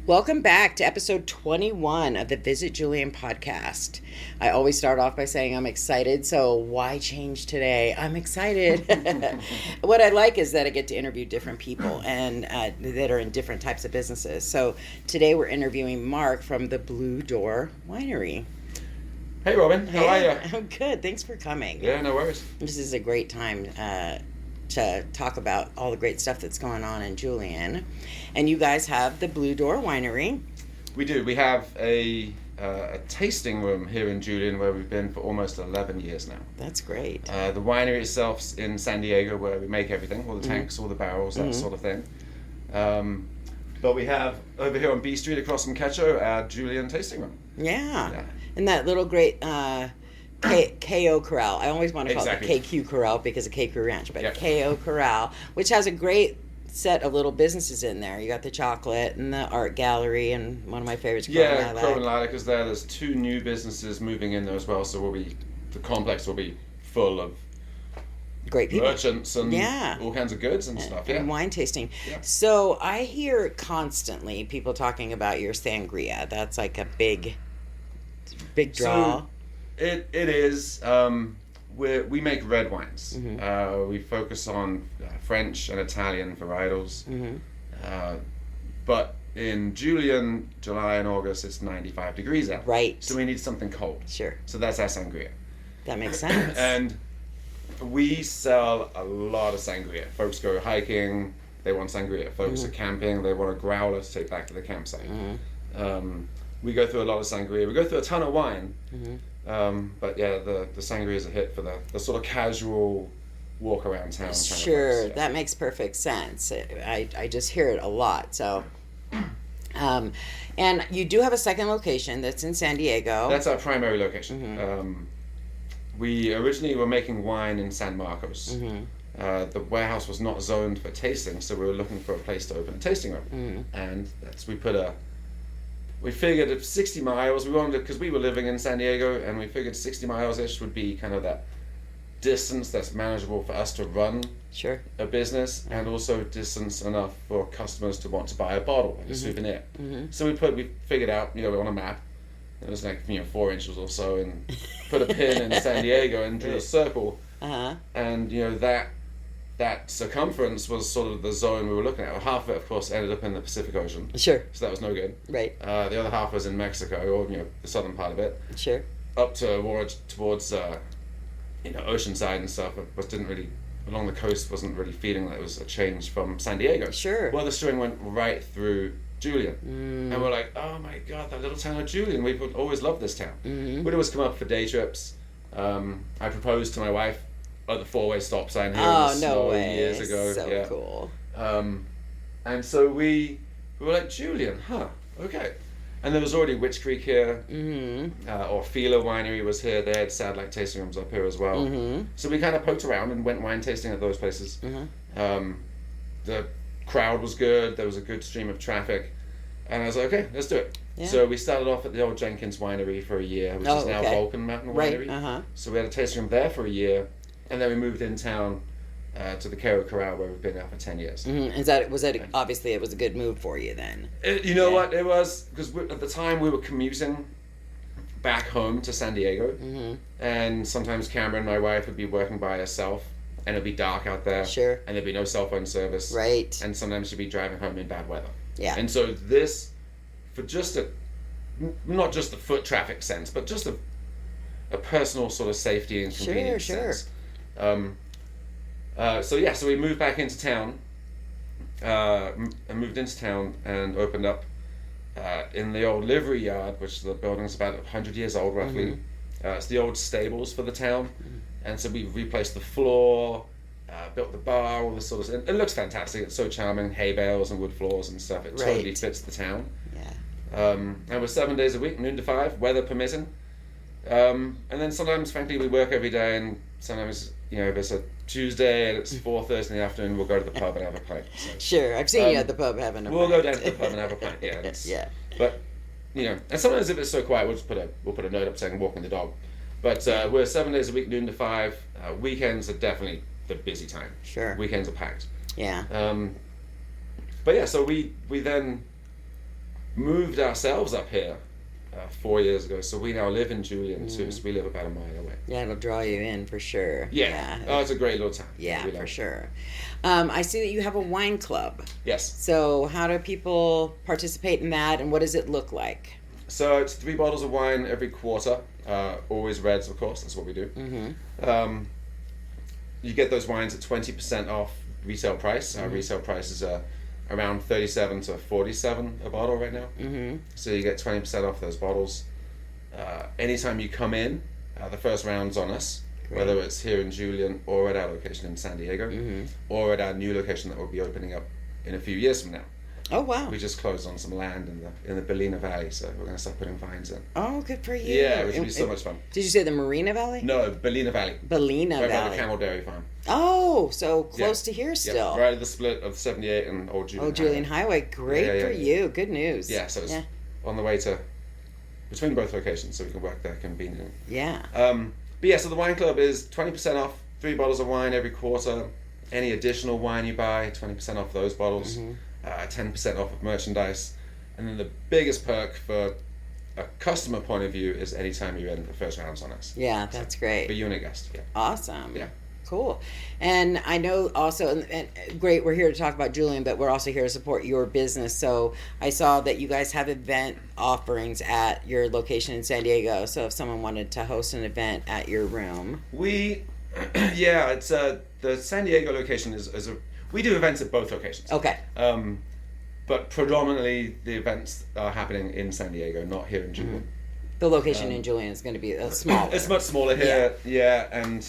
Welcome back to episode 21 of the Visit Julian podcast. I always start off by saying I'm excited, so why change today? I'm excited. What I like is that I get to interview different people and that are in different types of businesses. So today we're interviewing Marc from the Blue Door Winery. Hey Robin, how are you? I'm good. Thanks for coming. Yeah, no worries. This is a great time to talk about all the great stuff that's going on in Julian. And you guys have the Blue Door Winery. We do. We have a tasting room here in Julian where we've been for almost 11 years now. That's great. The winery itself's in San Diego where we make everything, all the tanks, all the barrels, that sort of thing. But we have over here on B Street across from Ketcho our Julian tasting room. Yeah. And that little great KO Corral. I always want to call it the KQ Corral because of KQ Ranch, but KO Corral, which has a great set of little businesses in there. You got the chocolate and the art gallery and one of my favorites, Crow and Lilac is there. There's two new businesses moving in there as well, so the complex will be full of great people, merchants and all kinds of goods and stuff. And wine tasting. Yeah. So I hear constantly people talking about your sangria. That's like a big draw. So it is. We make red wines. We focus on French and Italian varietals. But in Julian, July and August, it's 95 degrees out. Right. So we need something cold. Sure. So that's our sangria. That makes sense. And we sell a lot of sangria. Folks go hiking, they want sangria. Folks are camping, they want a growler to take back to the campsite. We go through a lot of sangria. We go through a ton of wine. But yeah, the sangria is a hit for the sort of casual walk around town. Sure, that makes perfect sense. I just hear it a lot. So, and you do have a second location that's in San Diego. That's our primary location. We originally were making wine in San Marcos. The warehouse was not zoned for tasting, so we were looking for a place to open a tasting room. And we figured at 60 miles, we wanted, because we were living in San Diego, and we figured 60 miles-ish would be kind of that distance that's manageable for us to run a business, and also distance enough for customers to want to buy a bottle, like a souvenir. So we figured out, on a map, it was like 4 inches or so, and put a pin in San Diego and drew a circle, and that circumference was sort of the zone we were looking at. Well, half of it, of course, ended up in the Pacific Ocean. Sure. So that was no good. Right. The other half was in Mexico, or the southern part of it. Sure. Up towards Oceanside and stuff. Didn't really, along the coast, wasn't really feeling like it was a change from San Diego. Sure. Well, the string went right through Julian, and we're like, oh my god, that little town of Julian. We've always loved this town. We'd always come up for day trips. I proposed to my wife at the four-way stop sign here in the snow years ago. So cool. And so we were like, Julian, okay. And there was already Witch Creek here, or Fila Winery was here. They had satellite tasting rooms up here as well. So we kind of poked around and went wine tasting at those places. The crowd was good. There was a good stream of traffic. And I was like, okay, let's do it. Yeah. So we started off at the old Jenkins Winery for a year, which is now Vulcan Mountain Winery. Right. So we had a tasting room there for a year. And then we moved in town to the KO Corral where we've been now for 10 years. Obviously it was a good move for you then? What? It was, because at the time we were commuting back home to San Diego. And sometimes Cameron, my wife, would be working by herself and it'd be dark out there. Sure. And there'd be no cell phone service. Right. And sometimes she'd be driving home in bad weather. Yeah. And so this, for just not just the foot traffic sense, but just a personal sort of safety and convenience sense. So we moved back into town, and opened up in the old livery yard, which the building's about 100 years old roughly. It's the old stables for the town, and so we replaced the floor, built the bar, all this sort of. It looks fantastic. It's so charming, hay bales and wood floors and stuff. It totally fits the town. Yeah. And we're 7 days a week, noon to 5, weather permitting. And then sometimes, frankly, we work every day, and sometimes, if it's a Tuesday and it's 4:30 in the afternoon, we'll go to the pub and have a pint. So, sure, I've seen you at the pub having a pint. We'll go down to the pub and have a pint, yeah. Yeah. But, and sometimes if it's so quiet, we'll put a note up saying walking the dog. But we're 7 days a week, noon to 5. Weekends are definitely the busy time. Sure. Weekends are packed. Yeah. But yeah, so we then moved ourselves up here 4 years ago, so we now live in Julian too. So we live about a mile away. Yeah, it'll draw you in for sure. Yeah. Oh, it's a great little town. Yeah, for sure. I see that you have a wine club. Yes. So how do people participate in that, and what does it look like? So it's 3 bottles of wine every quarter. Always reds, of course. That's what we do. You get those wines at 20% off retail price. Our retail price is around 37 to 47 a bottle right now. So you get 20% off those bottles. Anytime you come in, the first round's on us. Great. Whether it's here in Julian or at our location in San Diego, or at our new location that will be opening up in a few years from now. Oh, wow. We just closed on some land in the Bellina Valley, so we're going to start putting vines in. Oh, good for you. Yeah, which will be so much fun. Did you say the Marina Valley? No, Bellina Valley. Bellina right Valley. by the Camel Dairy Farm. Oh, so close to here still. Yeah, right at the split of 78 and Old Julian Julian Highway. Great for you. Good news. Yeah, so it's on the way to between both locations, so we can work there conveniently. Yeah. But yeah, so the wine club is 20% off 3 bottles of wine every quarter. Any additional wine you buy, 20% off those bottles. 10% off of merchandise. And then the biggest perk for a customer point of view is anytime you're in the first rounds on us. Yeah, that's great. For you and a guest. Yeah. Awesome. Yeah. Cool. And I know also, and great, we're here to talk about Julian, but we're also here to support your business. So I saw that you guys have event offerings at your location in San Diego. So if someone wanted to host an event at your room. It's the San Diego location is we do events at both locations. Okay. But predominantly the events are happening in San Diego, not here in Julian. The location in Julian is going to be smaller. It's much smaller here, and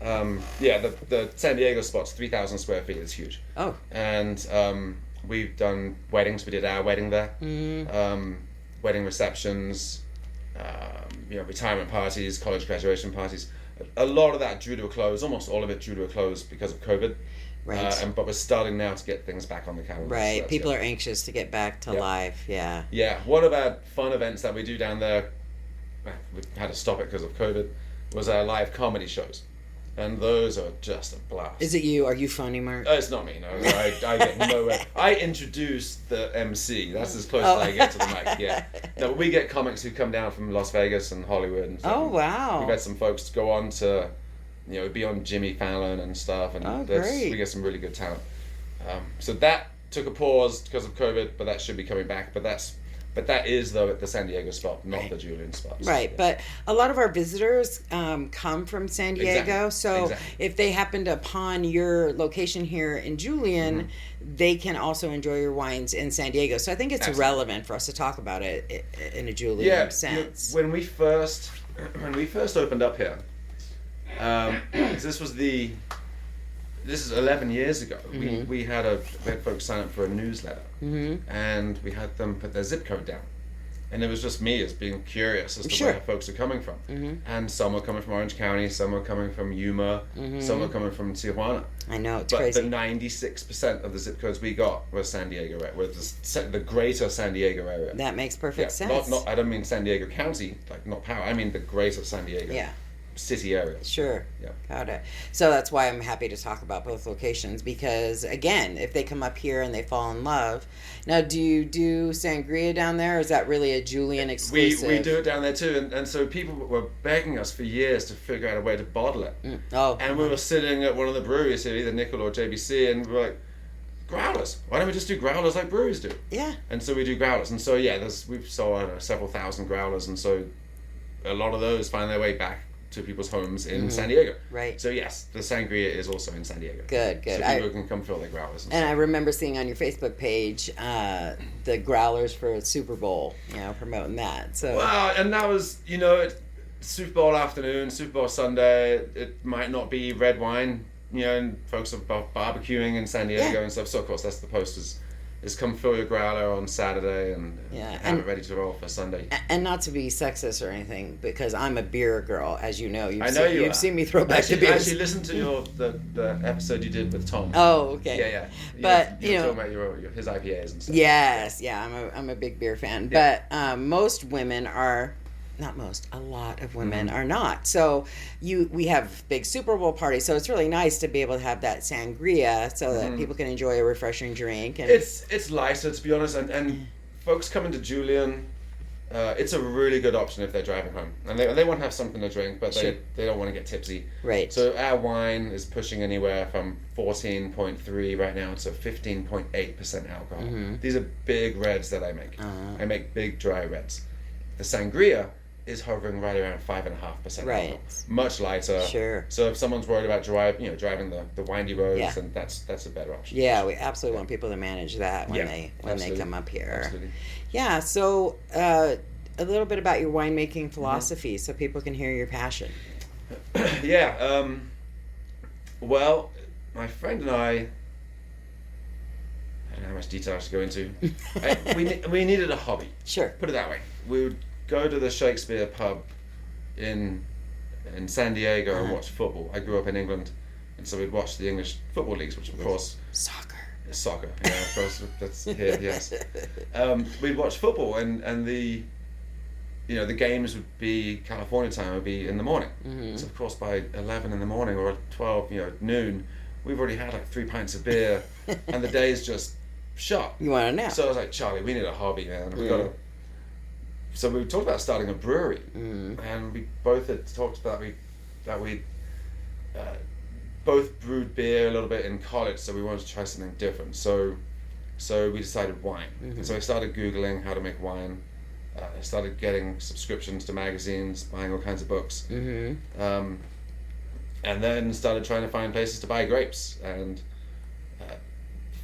the San Diego spot's 3,000 square feet. It's huge. Oh. And we've done weddings. We did our wedding there. Wedding receptions, retirement parties, college graduation parties. A lot of that drew to a close. Almost all of it drew to a close because of COVID. Right. But we're starting now to get things back on the calendar. Right. So people are anxious to get back to live. Yeah. Yeah. One of our fun events that we do down there, we had to stop it because of COVID, was our live comedy shows. And those are just a blast. Is it you? Are you funny, Marc? It's not me, no. I get nowhere. I introduce the MC. That's as close as I get to the mic, yeah. No, but we get comics who come down from Las Vegas and Hollywood and stuff. Oh, wow. We've had some folks go on to, be on Jimmy Fallon and stuff. And great. We get some really good talent. So that took a pause because of COVID, but that should be coming back. But that is, though, at the San Diego spot, not the Julian spot. So, right, but a lot of our visitors come from San Diego, so if they happened upon your location here in Julian, they can also enjoy your wines in San Diego. So I think it's relevant for us to talk about it in a Julian sense. When we first opened up here, this is 11 years ago. We had folks sign up for a newsletter, and we had them put their zip code down, and it was just me as being curious as to where folks are coming from. And some were coming from Orange County, some were coming from Yuma, some were coming from Tijuana. I know, it's crazy. But the 96% of the zip codes we got were San Diego, were the greater San Diego area. That makes perfect sense. Not I don't mean San Diego County, like not Powell. I mean the greater San Diego. City areas. Sure. Yeah. Got it. So that's why I'm happy to talk about both locations, because again, if they come up here and they fall in love. Now, do you do sangria down there, or is that really a Julian exclusive? We do it down there too, and so people were begging us for years to figure out a way to bottle it. And we were sitting at one of the breweries here, either Nickel or JBC, and we were like, growlers. Why don't we just do growlers like breweries do? Yeah. And so we do growlers, and so we've sold several thousand growlers, and so a lot of those find their way back to people's homes in San Diego. Right. So yes, the sangria is also in San Diego. Good. So people can come fill their growlers. And I remember seeing on your Facebook page the growlers for Super Bowl, promoting that. So and that was, Super Bowl afternoon, Super Bowl Sunday. It might not be red wine, and folks are barbecuing in San Diego and stuff. So of course that's the posters. Is come fill your growler on Saturday and have it ready to roll for Sunday. And not to be sexist or anything, because I'm a beer girl, as you know. You've seen me throw back the beers. I actually listened to the episode you did with Tom. Oh, okay. Yeah. But you were talking about his IPAs and stuff. Yes, I'm a big beer fan. Yeah. But most women are. Not most, a lot of women are not. So we have big Super Bowl parties, so it's really nice to be able to have that sangria so that people can enjoy a refreshing drink. And it's lighter, to be honest, and folks coming to Julian, it's a really good option if they're driving home. And they want to have something to drink, but Sure. they don't want to get tipsy. Right. So our wine is pushing anywhere from 14.3 right now to 15.8% alcohol. These are big reds that I make. I make big dry reds. The sangria is hovering right around 5.5%. Right. alcohol. Much lighter. Sure. So if someone's worried about driving the windy roads, Yeah. then that's a better option. Yeah, we absolutely want people to manage that when they absolutely. come up here. Absolutely. Yeah, so a little bit about your winemaking philosophy so people can hear your passion. Yeah. Well, my friend and I don't know how much detail I should go into. We needed a hobby. Sure. Put it that way. We would go to the Shakespeare pub in San Diego and watch football. I grew up in England, and so we'd watch the English football leagues, which of course Soccer. is soccer. Yeah, of course that's here. Yes. We'd watch football, and the games would be California time. Would be in the morning. So of course by 11 in the morning or 12, noon, we've already had like 3 pints of beer, and the day is just shot. You want to know? So I was like, Charlie, we need a hobby, man. We got to. So we talked about starting a brewery, and we both had talked about that we both brewed beer a little bit in college, so we wanted to try something different. So we decided wine. And so I started Googling how to make wine. I started getting subscriptions to magazines, buying all kinds of books, and then started trying to find places to buy grapes, and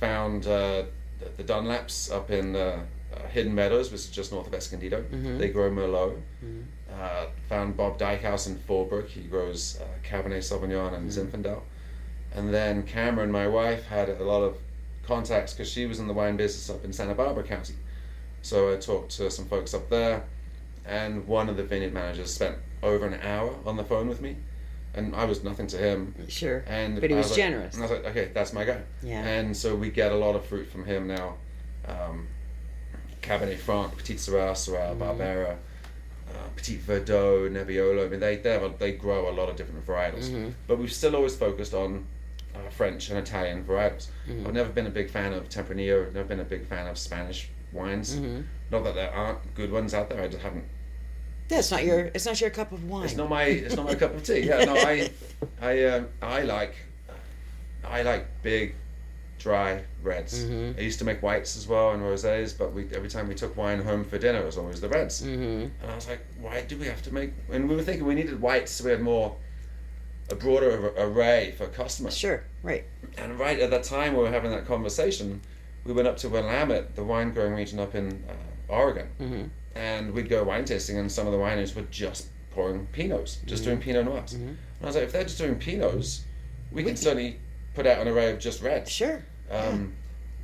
found the Dunlaps up in Hidden Meadows, which is just north of Escondido. They grow Merlot. Found Bob Dykehouse in Fallbrook. He grows Cabernet Sauvignon and Zinfandel. And then Cameron, my wife, had a lot of contacts because she was in the wine business up in Santa Barbara County. So I talked to some folks up there, and one of the vineyard managers spent over an hour on the phone with me, and I was nothing to him. Sure. But he was generous. And I was like, okay, that's my guy. Yeah. And so we get a lot of fruit from him now. Cabernet Franc, Petit Syrah, Syrah Barbera, Petit Verdot, Nebbiolo. I mean, they grow a lot of different varietals. But we've still always focused on French and Italian varietals. I've never been a big fan of Tempranillo. I've never been a big fan of Spanish wines. Not that there aren't good ones out there. I just haven't. Yeah, it's not your cup of wine. It's not my cup of tea. Yeah, no, I like big, dry reds. I used to make whites as well and rosés, but every time we took wine home for dinner, it was always the reds. And I was like, why do we have to make? And we were thinking we needed whites so we had a broader array for customers. Sure, right. And right at that time we were having that conversation, we went up to Willamette, the wine growing region up in Oregon, and we'd go wine tasting, and some of the wineries were just pouring Pinots, just doing Pinot Noirs. And I was like, if they're just doing Pinots, we can certainly put out an array of just reds. Sure.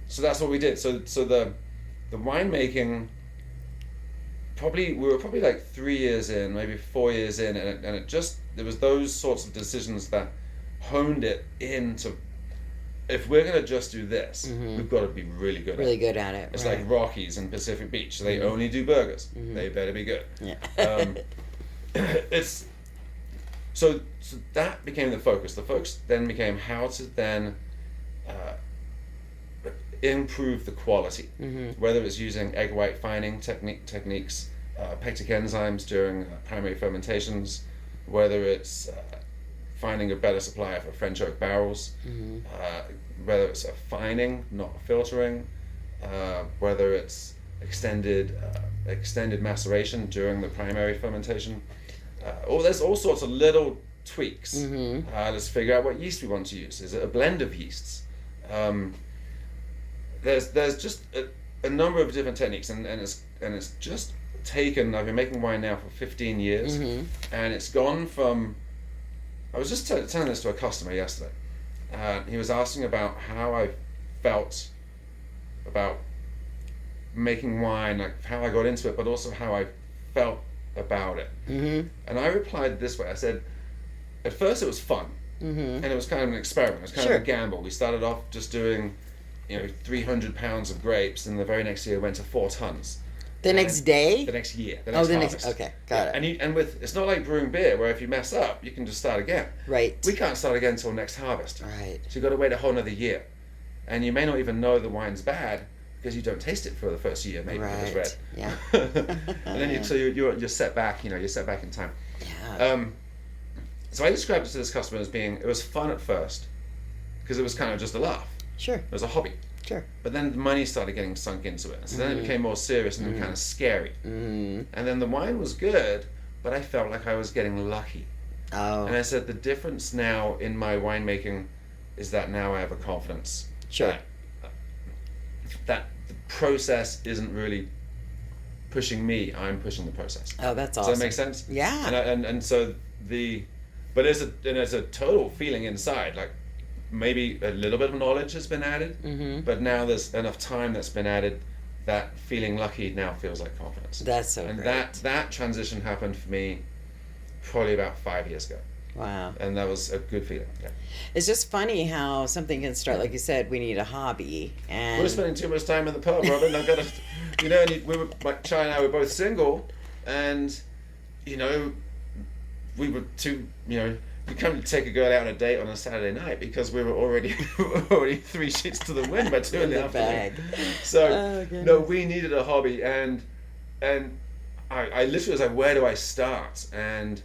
So that's what we did. So the winemaking, we were probably like 3 years in, maybe 4 years in, and it was those sorts of decisions that honed it into, if we're going to just do this, we've got to be really good at it. It's right. like Rockies and Pacific Beach. They only do burgers. They better be good. Yeah. So that became the focus. The focus then became how to then improve the quality, whether it's using egg white fining techniques, pectic enzymes during primary fermentations, whether it's finding a better supplier for French oak barrels, whether it's fining, not filtering, whether it's extended maceration during the primary fermentation. There's all sorts of little tweaks. Let's figure out what yeast we want to use. Is it a blend of yeasts? There's just a number of different techniques, and it's just taken. I've been making wine now for 15 years, and it's gone from. I was just telling this to a customer yesterday. He was asking about how I felt about making wine, like how I got into it, but also how I felt about it. And I replied this way. I said, at first it was fun, and it was kind of an experiment. It was kind of a gamble. We started off just doing 300 pounds of grapes, and the very next year went to 4 tons. The next day? The next year. The next harvest. Okay, got it. And it's not like brewing beer where if you mess up, you can just start again. Right. We can't start again until next harvest. Right. So you've got to wait a whole another year. And you may not even know the wine's bad because you don't taste it for the first year, maybe right. if it's red. Yeah. And then you're set back. You're set back in time. Yeah. So I described it to this customer as being, it was fun at first because it was kind of just a laugh. Sure. It was a hobby. Sure. But then the money started getting sunk into it. So then it became more serious and kind of scary. And then the wine was good, but I felt like I was getting lucky. Oh. And I said, the difference now in my winemaking is that now I have a confidence. Sure. That the process isn't really pushing me, I'm pushing the process. Oh, that's awesome. Does that make sense? Yeah. And so but there's a total feeling inside, like maybe a little bit of knowledge has been added, but now there's enough time that's been added that feeling lucky now feels like confidence. That's so and great. that transition happened for me probably about 5 years ago. Wow. And that was a good feeling. Yeah. It's just funny how something can start, like you said, we need a hobby. And We're spending too much time in the pub, Robin. I've got to, and Chai and I were both single, and, we were too, we couldn't take a girl out on a date on a Saturday night because we were already 3 sheets to the wind by 2 in the afternoon. So, no, we needed a hobby, and I literally was like, where do I start? And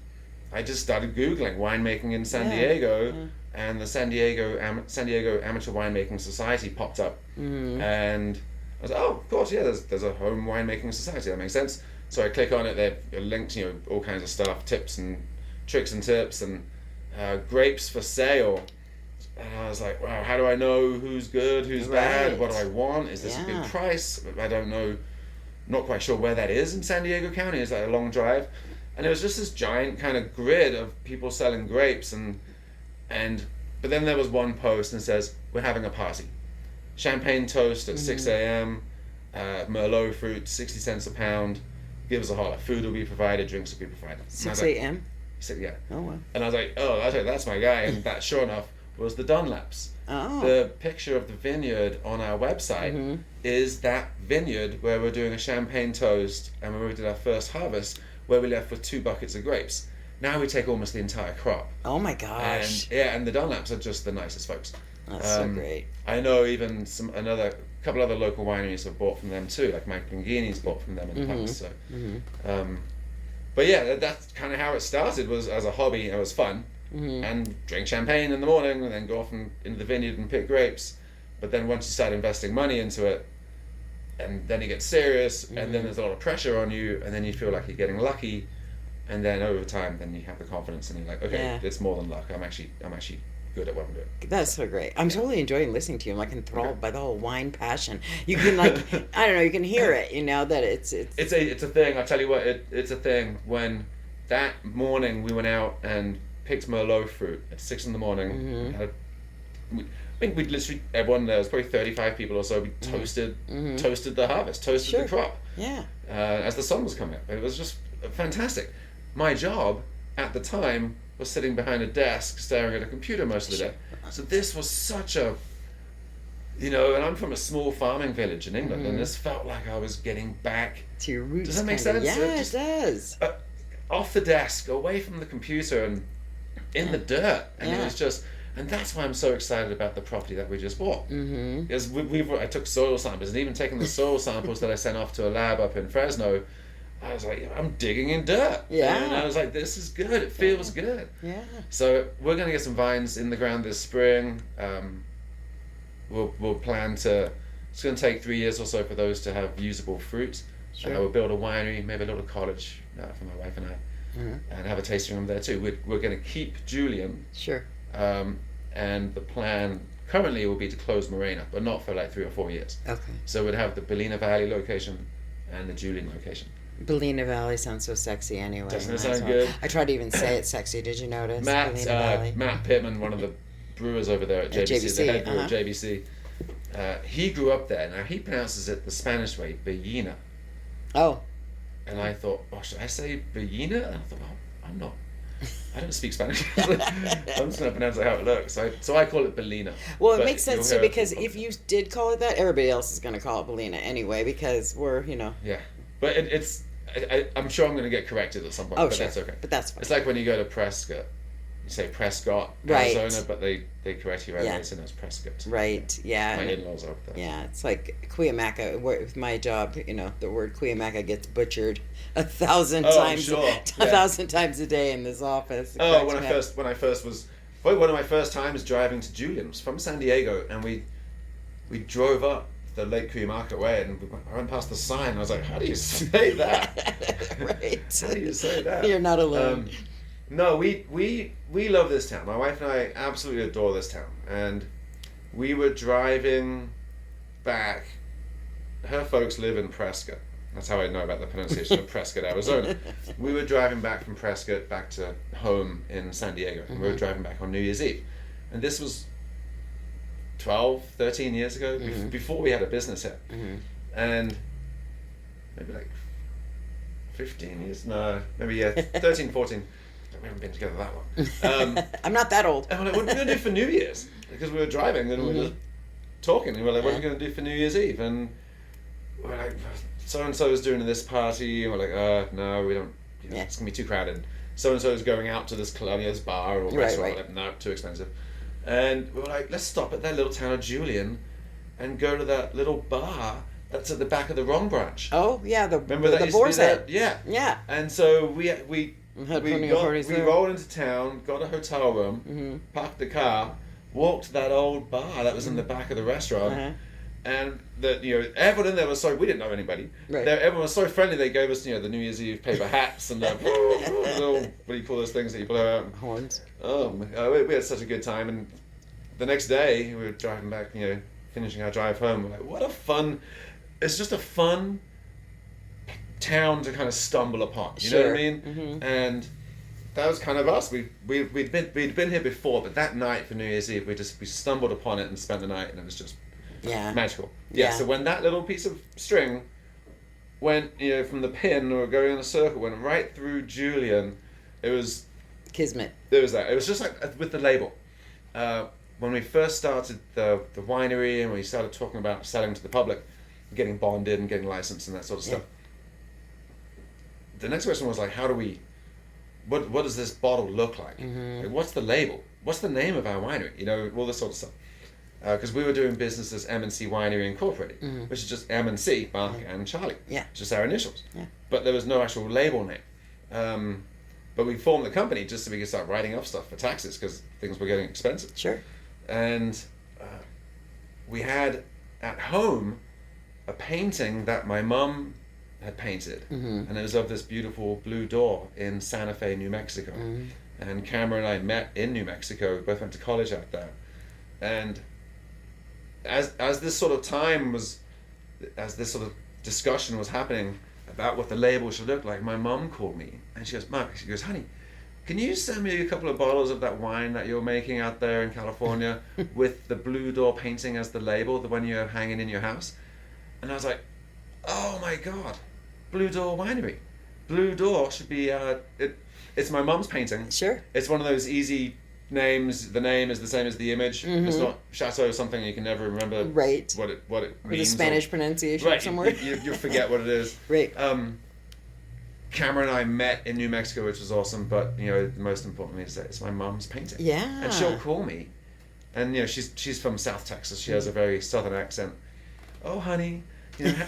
I just started Googling winemaking in San Diego, and the San Diego Amateur Winemaking Society popped up, and I was like, oh, of course, yeah, there's a home winemaking society. That makes sense. So I click on it. There are links, all kinds of stuff, tips and tricks and tips, and grapes for sale. And I was like, wow, how do I know who's good, who's bad? What do I want? Is this a good price? I don't know. Not quite sure where that is in San Diego County. It's like a long drive. And it was just this giant kind of grid of people selling grapes, but then there was one post and it says, we're having a party. Champagne toast at 6 a.m., Merlot fruit, 60 cents a pound, give us a holler. Food will be provided, drinks will be provided. 6 a.m.? He said, yeah. Oh, wow. And I was like, that's my guy. And that, sure enough, was the Dunlaps. Oh. The picture of the vineyard on our website is that vineyard where we're doing a champagne toast, and when we did our first harvest, where we left with 2 buckets of grapes. Now we take almost the entire crop. Oh my gosh. And the Dunlaps are just the nicest folks. That's so great. I know even a couple other local wineries have bought from them too, like Mike Pinghini's bought from them in the past. So, but yeah, that's kind of how it started, was as a hobby. It was fun, and drink champagne in the morning, and then go off into the vineyard and pick grapes. But then once you start investing money into it, and then it gets serious, and then there's a lot of pressure on you, and then you feel like you're getting lucky, and then over time, then you have the confidence, and you're like, okay, it's more than luck. I'm actually good at what I'm doing. That's so great. I'm totally enjoying listening to you. I'm like enthralled by the whole wine passion. You can I don't know, you can hear it. That it's a thing. I'll tell you what, it's a thing. When that morning we went out and picked Merlot fruit at 6 in the morning. We'd literally, everyone there was probably 35 people or so. We toasted the harvest, toasted the crop. Yeah. As the sun was coming up, it was just fantastic. My job at the time was sitting behind a desk, staring at a computer most of the day. So this was such a, and I'm from a small farming village in England, and this felt like I was getting back to your roots. Does that make sense? Yeah, it does. Off the desk, away from the computer, and in the dirt, and it was just. And that's why I'm so excited about the property that we just bought. Because I took soil samples, and even taking the soil samples that I sent off to a lab up in Fresno, I was like, I'm digging in dirt. Yeah. And I was like, this is good. It feels good. Yeah. So we're going to get some vines in the ground this spring. We'll plan to. It's going to take 3 years or so for those to have usable fruit. Sure. We'll build a winery, maybe a little cottage for my wife and I, and have a tasting room there too. We're going to keep Julian. Sure. And the plan currently will be to close Morena, but not for like 3 or 4 years. Okay. So we'd have the Bellina Valley location and the Julian location. Bellina Valley sounds so sexy anyway. Doesn't it sound good? I tried to even say it sexy. Did you notice? Matt Pittman, one of the brewers over there at JBC, the head brewer at JBC, he grew up there. Now he pronounces it the Spanish way, Bellina. Oh. And I thought, should I say Bellina? And I thought, I'm not. I don't speak Spanish. I'm just going to pronounce it how it looks. So I call it Bellina. Well, it makes sense too, because if you did call it that, everybody else is going to call it Bellina anyway, because we're, Yeah. But I'm sure I'm going to get corrected at some point, but that's okay. But that's fine. It's like when you go to Prescott, say Prescott, Right. Arizona, but they correct you right Yeah. away, so it's Prescott. Right. Yeah. My in-laws are up there. Yeah, it's like Cuyamaca. With my job, the word Cuyamaca gets butchered 1,000 times, Sure. a 1,000 times a day in this office. It Oh, cracks me up. when I first was, probably one of my first times driving to Julian was from San Diego, and we drove up the Lake Cuyamaca way, and I went past the sign, and I was like, how do you say that? Right. How do you say that? You're not alone. No, we love this town. My wife and I absolutely adore this town. And we were driving back. Her folks live in Prescott. That's how I know about the pronunciation of Prescott, Arizona. We were driving back from Prescott back to home in San Diego. And we were driving back on New Year's Eve. And this was 12, 13 years ago, before we had a business here. And maybe like 15 years, no, maybe 13, 14. We haven't been together that long. I'm not that old. And we're like, what are we going to do for New Year's? Because we were driving and we were just talking. And we were like, what are we going to do for New Year's Eve? And we're like, so-and-so is doing this party. And we're like, no, we don't, it's going to be too crowded. So-and-so is going out to this club, this bar or restaurant. Like, no, too expensive. And we were like, let's stop at that little town of Julian and go to that little bar that's at the back of the Wrong Branch. Oh, yeah, Remember that the used to be Boar's there? Head. Yeah. Yeah. And so we Plenty of parties there. rolled into town, got a hotel room, parked the car, walked to that old bar that was in the back of the restaurant, and everyone in there was we didn't know anybody. Right. Everyone was so friendly. They gave us the New Year's Eve paper hats and the little, what do you call those things that you blow out? Horns. Oh, we had such a good time. And the next day we were driving back, finishing our drive home. We're like, what a fun! It's just a fun town to kind of stumble upon. You know what I mean? And that was kind of us. We'd been here before, but that night for New Year's Eve, we stumbled upon it and spent the night, and it was just magical. Yeah. So when that little piece of string went, from the pin or going in a circle, went right through Julian, it was Kismet. There was that. It was just like with the label. When we first started the winery and we started talking about selling to the public, getting bonded and getting licensed and that sort of stuff. The next question was like, how do we, what does this bottle look like? Like, what's the label? What's the name of our winery? All this sort of stuff. Because we were doing business as M&C Winery Incorporated, which is just M&C, Marc and Charlie. Yeah. Just our initials. Yeah. But there was no actual label name. But we formed the company just so we could start writing off stuff for taxes because things were getting expensive. Sure. And we had at home a painting that my mum had painted, and it was of this beautiful blue door in Santa Fe, New Mexico. And Cameron and I met in New Mexico. We both went to college out there. And as this sort of discussion was happening about what the label should look like, my mum called me and she goes, Marc, honey, can you send me a couple of bottles of that wine that you're making out there in California with the Blue Door painting as the label, the one you're hanging in your house? And I was like, oh my God, Blue Door Winery. Blue Door should be, it's my mum's painting. Sure. It's one of those easy names. The name is the same as the image. It's not Chateau something you can never remember what it means. With a Spanish pronunciation somewhere. You forget what it is. Right. Cameron and I met in New Mexico, which was awesome, but the most importantly is that it's my mum's painting. Yeah. And she'll call me. And she's from South Texas. She has a very southern accent. Oh, honey,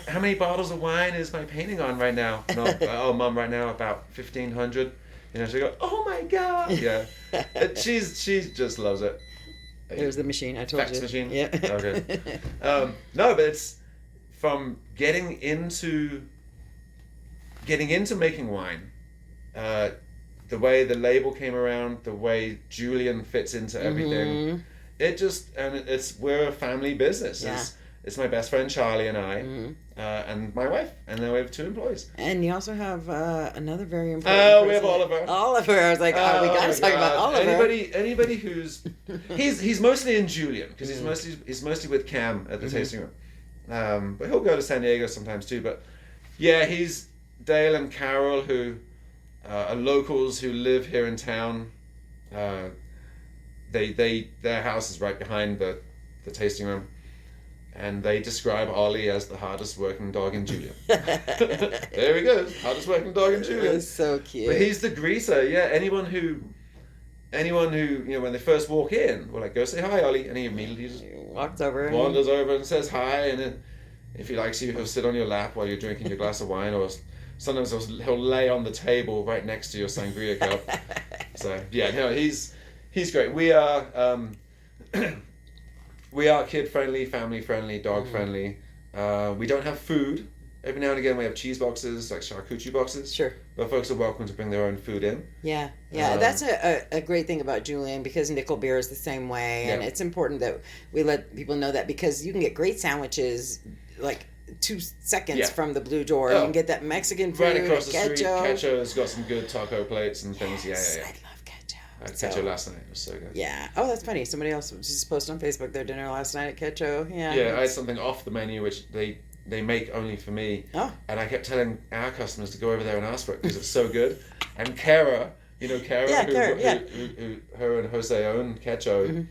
how many bottles of wine is my painting on right now? Oh, Mum, right now about 1,500. She go, oh my God. Yeah. She just loves it. There's the machine, I told Fax you. machine? Yeah. Okay. No, but it's from getting into making wine, the way the label came around, the way Julian fits into everything. We're a family business. Yeah. It's my best friend Charlie and I, and my wife, and then we have 2 employees. And you also have another very important person. We have Oliver. Oliver. I was like, we got to talk about Oliver. Anybody who's he's mostly in Julian because he's mostly with Cam at the tasting room, but he'll go to San Diego sometimes too. But yeah, he's Dale and Carol who are locals who live here in town. Their house is right behind the tasting room. And they describe Ollie as the hardest working dog in Julian. There he goes, hardest working dog in Julian. That's so cute. But he's the greaser, yeah. Anyone who anyone who, when they first walk in, we're like, go say hi, Ollie, and he immediately just walks over, wanders over and says hi, and then if he likes you, he'll sit on your lap while you're drinking your glass of wine, or sometimes he'll lay on the table right next to your sangria cup. So yeah, no, he's great. We are kid friendly, family friendly, dog friendly. We don't have food. Every now and again we have cheese boxes, like charcuterie boxes. Sure. But folks are welcome to bring their own food in. Yeah. That's a great thing about Julian, because Nickel Beer is the same way, and it's important that we let people know that, because you can get great sandwiches like 2 seconds from the Blue Door. You can get that Mexican food. Right across the street, Quecho's got some good taco plates and things. Yes, I love Quecho. I had Quecho last night. It was so good. Yeah. Oh, that's funny. Somebody else just posted on Facebook their dinner last night at Quecho. Yeah. Yeah, I had something off the menu which they make only for me. Oh. And I kept telling our customers to go over there and ask for it because it's so good. And Kara, Kara, who her and Jose own Quecho, Mm-hmm.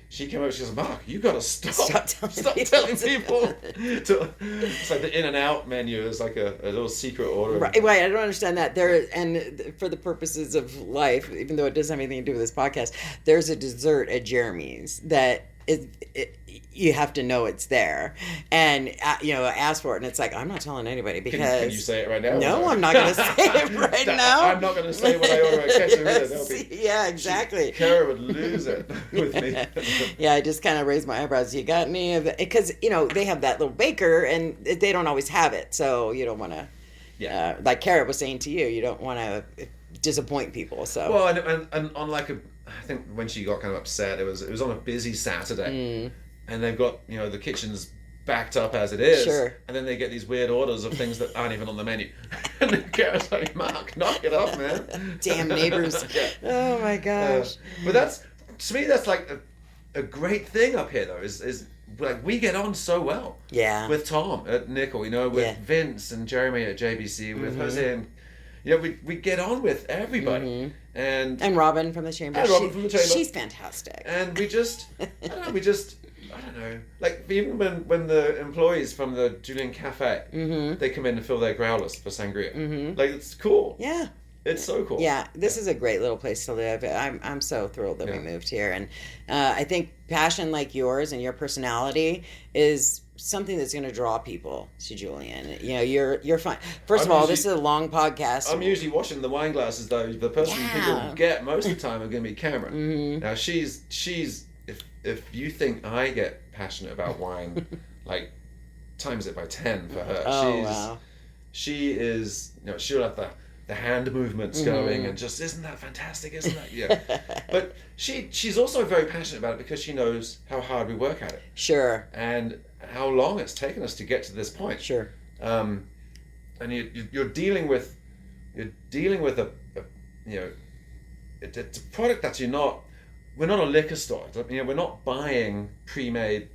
she came over, she goes, Mark, you gotta stop telling people. It's like the in and out menu is like a little secret order. Right, I don't understand that. And for the purposes of life, even though it doesn't have anything to do with this podcast, there's a dessert at Jeremy's that you have to know it's there, and ask for it, and it's like, I'm not telling anybody, because can you say it right now? No, I'm not going to say it right now. I'm not going to say what I order at Quecho either. Yeah, exactly. Kara would lose it with me. Yeah, I just kind of raised my eyebrows. You got any of it? Because they have that little baker, and they don't always have it, so you don't want to. Yeah. Like Kara was saying to you, you don't want to disappoint people. So well, and on like I think when she got kind of upset, it was on a busy Saturday, and they've got the kitchen's backed up as it is, sure. And then they get these weird orders of things that aren't even on the menu, and then Kara's like, Mark, knock it off, man. Damn neighbors. Oh my gosh. But to me that's like a great thing up here though, is like we get on so well. Yeah. With Tom at Nickel, with Vince and Jeremy at JBC, with Jose and we get on with everybody. And Robin from the Chamber. She's fantastic. And we just, I don't know, like even when the employees from the Julian Cafe, they come in and fill their growlers for sangria. Like, it's cool. Yeah. It's so cool. Yeah, this is a great little place to live. I'm so thrilled that we moved here. And I think passion like yours and your personality is something that's going to draw people to Julian. You're fine. First of all, this is a long podcast. I'm usually washing the wine glasses though. The person people get most of the time are going to be Cameron. Now she's if you think I get passionate about wine, like times it by 10 for her. Wow. She is, she'll have the hand movements going and just, isn't that fantastic? Isn't that? Yeah. But she's also very passionate about it because she knows how hard we work at it. Sure. And how long it's taken us to get to this point. Sure. And you're dealing with a it's a product that we're not a liquor store. We're not buying pre-made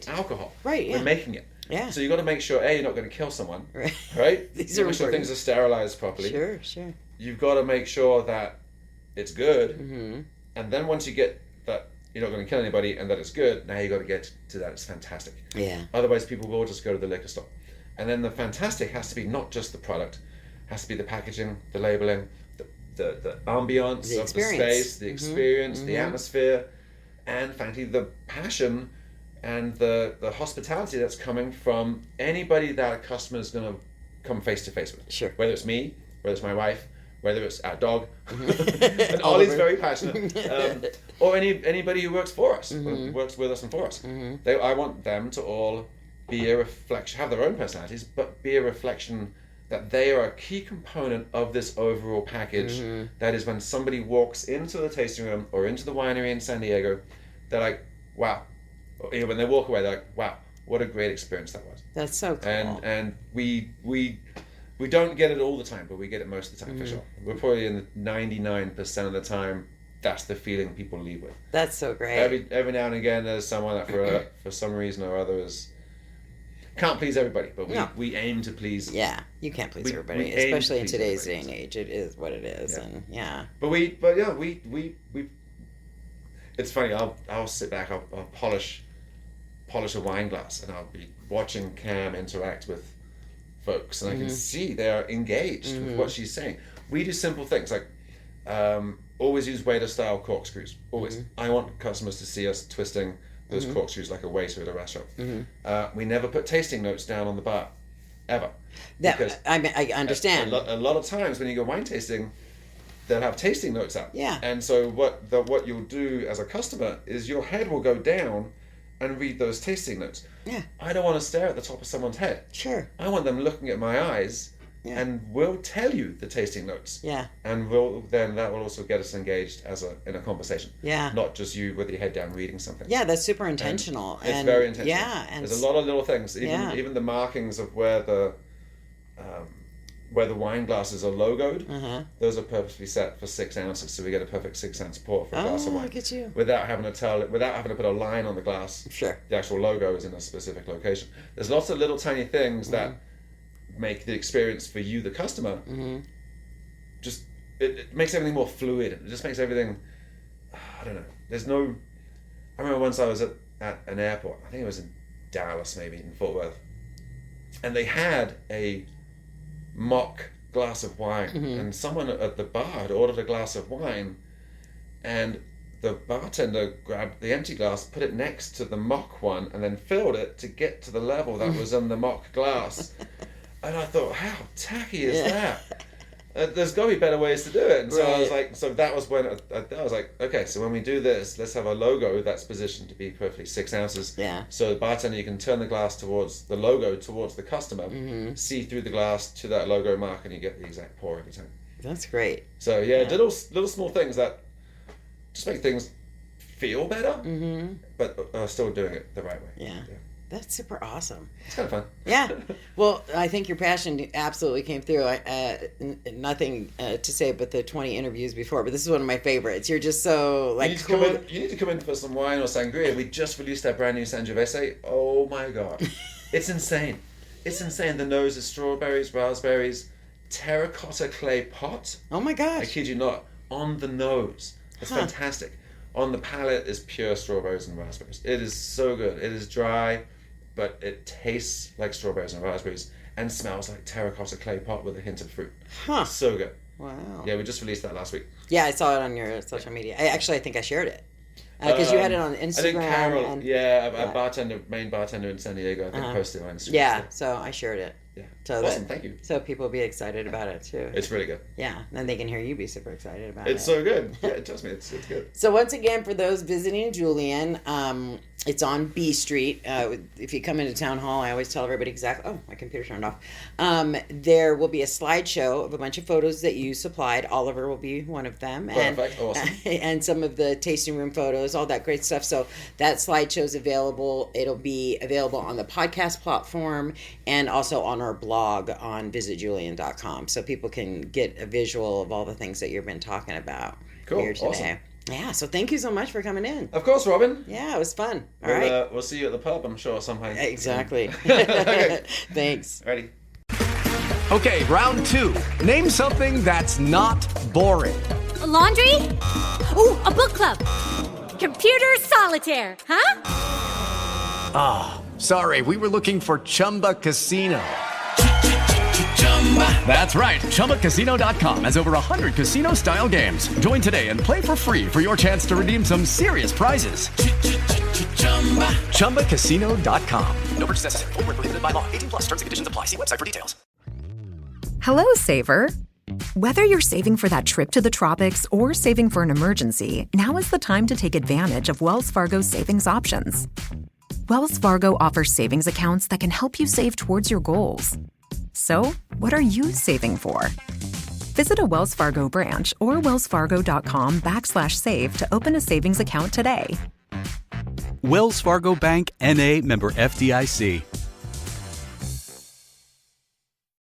alcohol. Right. Yeah. We're making it. Yeah. So you got to make sure you're not going to kill someone. Right. These are make sure things are sterilized properly. Sure. You've got to make sure that it's good, and then once you get that you're not going to kill anybody and that it's good, now you got to get to that it's fantastic. Yeah. Otherwise, people will just go to the liquor store, and then the fantastic has to be not just the product, has to be the packaging, the labeling, the ambiance of the space, the experience, the atmosphere, and frankly the passion and the hospitality that's coming from anybody that a customer is going to come face to face with. Sure. Whether it's me, whether it's my wife, whether it's our dog, and Ollie's very passionate, or anybody who works for us, works with us and for us. I want them to all be a reflection, have their own personalities, but be a reflection that they are a key component of this overall package. That is when somebody walks into the tasting room or into the winery in San Diego, they're like, wow. When they walk away, they're like, wow, what a great experience that was. That's so cool. And we don't get it all the time, but we get it most of the time for sure. We're probably in the 99% of the time, that's the feeling people leave with. That's so great. Every now and again, there's someone that for some reason or other can't please everybody, but we aim to please. Yeah, you can't please everybody, especially in today's day and age. It is what it is, and But we. It's funny. I'll sit back. I'll polish a wine glass, and I'll be watching Cam interact with folks, and I can see they're engaged with what she's saying. We do simple things like always use waiter style corkscrews. Always. I want customers to see us twisting those corkscrews like a waiter at a restaurant. We never put tasting notes down on the bar, ever. That I understand. A lot of times when you go wine tasting, they'll have tasting notes out. Yeah. And so what you'll do as a customer is your head will go down and read those tasting notes. Yeah. I don't want to stare at the top of someone's head. Sure. I want them looking at my eyes. Yeah. And we'll tell you the tasting notes. Yeah. And that will also get us engaged in a conversation. Yeah. Not just you with your head down reading something. Yeah, that's super intentional. It's very intentional. Yeah. And there's a lot of little things. Even the markings of where the wine glasses are logoed, those are purposely set for 6 ounces, so we get a perfect 6 ounce pour for a glass of wine. Look at you. Without having to put a line on the glass. Sure. The actual logo is in a specific location. There's lots of little tiny things that make the experience for you, the customer, just it makes everything more fluid. It just makes everything, I don't know. I remember once I was at an airport. I think it was in Dallas, maybe in Fort Worth, and they had a mock glass of wine, and someone at the bar had ordered a glass of wine, and the bartender grabbed the empty glass, put it next to the mock one, and then filled it to get to the level that was in the mock glass. And I thought, how tacky is that? There's got to be better ways to do it. And so I was like, that was when I was like, okay, so when we do this, let's have a logo that's positioned to be perfectly 6 ounces. Yeah. So the bartender, you can turn the glass towards the logo, towards the customer, see through the glass to that logo mark, and you get the exact pour every time. That's great. So little small things that just make things feel better, but still doing it the right way. Yeah. That's super awesome. It's kind of fun. Yeah. Well, I think your passion absolutely came through. Nothing to say but the 20 interviews before, but this is one of my favorites. You're just so cool. You need to come in for some wine or sangria. We just released our brand new Sangiovese. Oh my God. It's insane. It's insane. The nose is strawberries, raspberries, terracotta clay pot. Oh my gosh. I kid you not. On the nose. It's fantastic. On the palate is pure strawberries and raspberries. It is so good. It is dry, but it tastes like strawberries and raspberries and smells like terracotta clay pot with a hint of fruit. So good. Wow. Yeah, we just released that last week. Yeah, I saw it on your social media. I think I shared it. Because you had it on Instagram. I think Carol, a main bartender in San Diego, I think posted it on Instagram. Yeah, so I shared it. Yeah. So awesome, thank you. So people will be excited about it too. It's really good. Yeah, then they can hear you be super excited about it. It's so good. Yeah, trust me, it's good. So once again, for those visiting Julian, it's on B Street. If you come into Town Hall, I always tell everybody exactly. Oh, my computer turned off. There will be a slideshow of a bunch of photos that you supplied. Oliver will be one of them. Perfect. Awesome. And some of the tasting room photos, all that great stuff. So that slideshow is available. It'll be available on the podcast platform and also on our blog on visitjulian.com. So people can get a visual of all the things that you've been talking about here today. Awesome. Yeah, so thank you so much for coming in. Of course, Robin. Yeah, it was fun. All right. We'll see you at the pub, I'm sure, somehow. Exactly. Okay. Thanks. Ready? Okay, round 2. Name something that's not boring. A laundry? Ooh, a book club. Computer solitaire, huh? Ah, sorry, we were looking for Chumba Casino. That's right. ChumbaCasino.com has over 100 casino-style games. Join today and play for free for your chance to redeem some serious prizes. ChumbaCasino.com. No purchase necessary. Void where prohibited by law. 18+ terms and conditions apply. See website for details. Hello, Saver. Whether you're saving for that trip to the tropics or saving for an emergency, now is the time to take advantage of Wells Fargo's savings options. Wells Fargo offers savings accounts that can help you save towards your goals. So, what are you saving for? Visit a Wells Fargo branch or wellsfargo.com/save to open a savings account today. Wells Fargo Bank, N.A., member FDIC.